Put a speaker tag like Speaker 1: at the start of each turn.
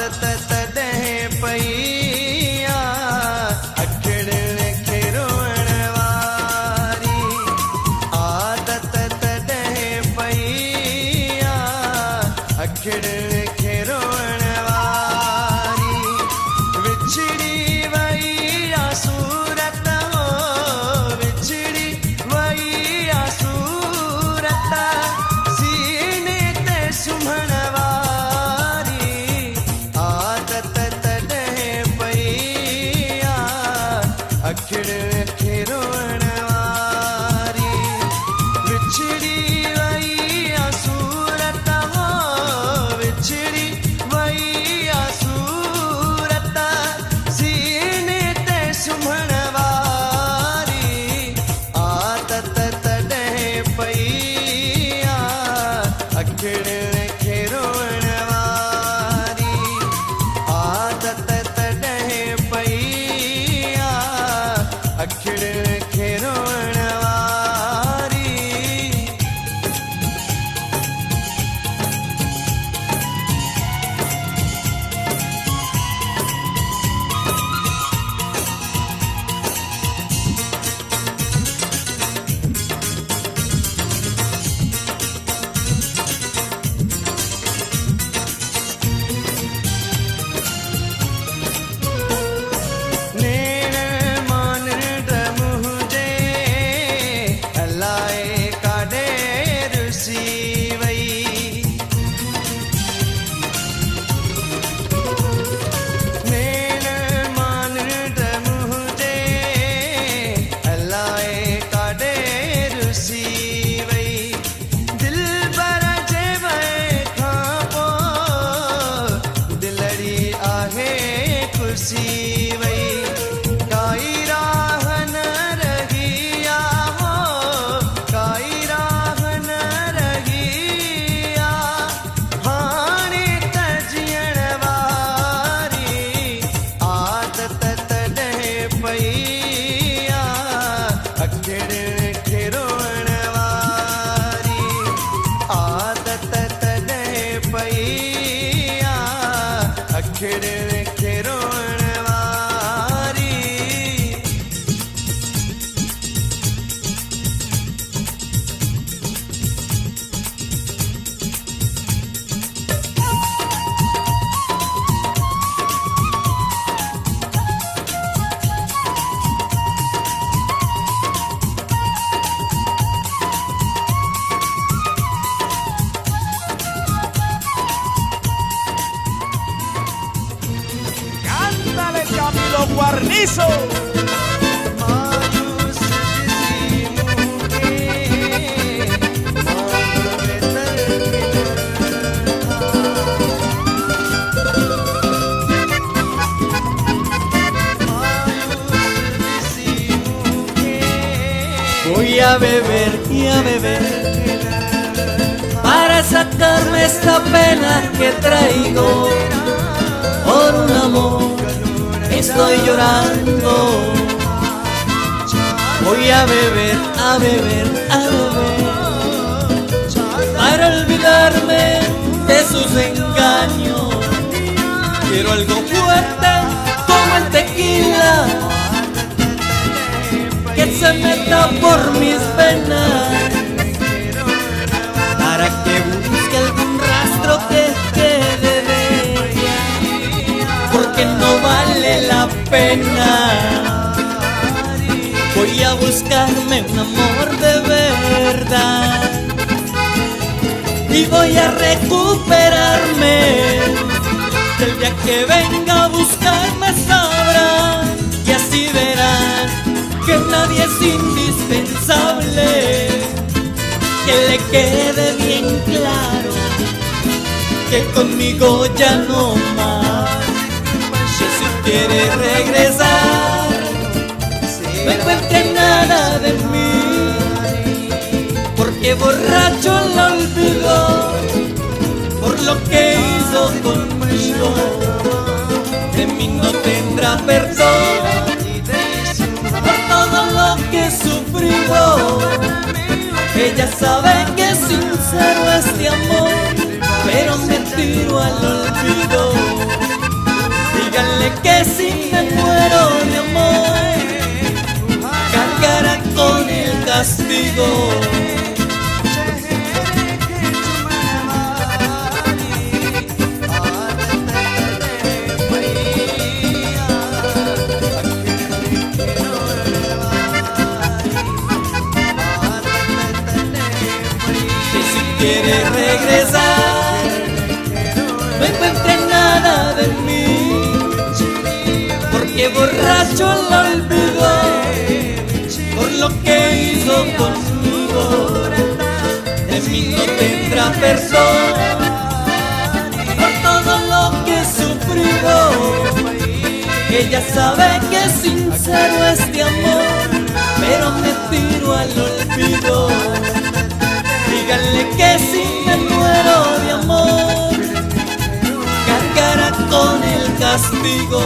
Speaker 1: आदत तॾहिं पई अखिड़ियुनि खे रोअण वारी आदत तॾहिं पई अखिड़ियुनि खे रोअण वारी विछड़ी वई सूरत हो विछड़ी वई सूरत सीने ते सुम्हण वारी आदत तॾहिं पई अखिड़ियुनि खे रोअण वारी विछड़ी वई सूरत हो विछड़ी वई सूरत सीने ते सुम्हण वारी आदत तॾहिं पई अखिड़ियुनि खे रोअण वारी आदत तॾहिं पई अखिड़ियुनि खे रोअण वारी नेण मानंड मुंहिंजे अलाए काॾे रुसी वई नेण मानंड मुंहिंजे अलाए काॾे रुसी वई दिलबर जे वए खां पोइ दिलड़ी आहे खुसी वई काई राह न रही हो काई राह न रही हाणे त जीअण वारी आदत तॾहिं पई अखिड़ियुनि खे रोअण वारी आदत तॾहिं पई अखिड़ियुनि खे रोअण वारी
Speaker 2: Cántale, Camilo Guarnizo.
Speaker 1: मायूस दिसी मूंखे मांग में मायूस दिसी मूंखे
Speaker 3: Voy a beber y a beber para sacarme esta pena que traigo por un amor. Estoy llorando. Voy a beber, a beber, a beber para olvidarme de sus engaños. Quiero algo fuerte como el tequila que se meta por mis venas para que busque algún rastro que quede de ella, porque no vale la pena. Voy a buscarme un amor de verdad y voy a recuperarme. El día que venga a buscarme sabrá y así verán que nadie es indispensable. Que le quede bien claro que conmigo ya no más. Que si quiere regresar no encuentre nada de mí, porque borracho la olvidó por lo que hizo conmigo. De mí no tendrá perdón por todo lo que he sufrido. Ella sabe que es sincero este amor, pero me tiro al olvido. conmigo. Y si quieres regresar, no encuentre nada de mí, porque borracho la olvidó por lo que hizo conmigo. De mí no tendrá perdón por todo lo que he sufrido. Ella sabe que es sincero este amor, pero me tiro al olvido. Díganle que si me muero de amor, cargará con el castigo.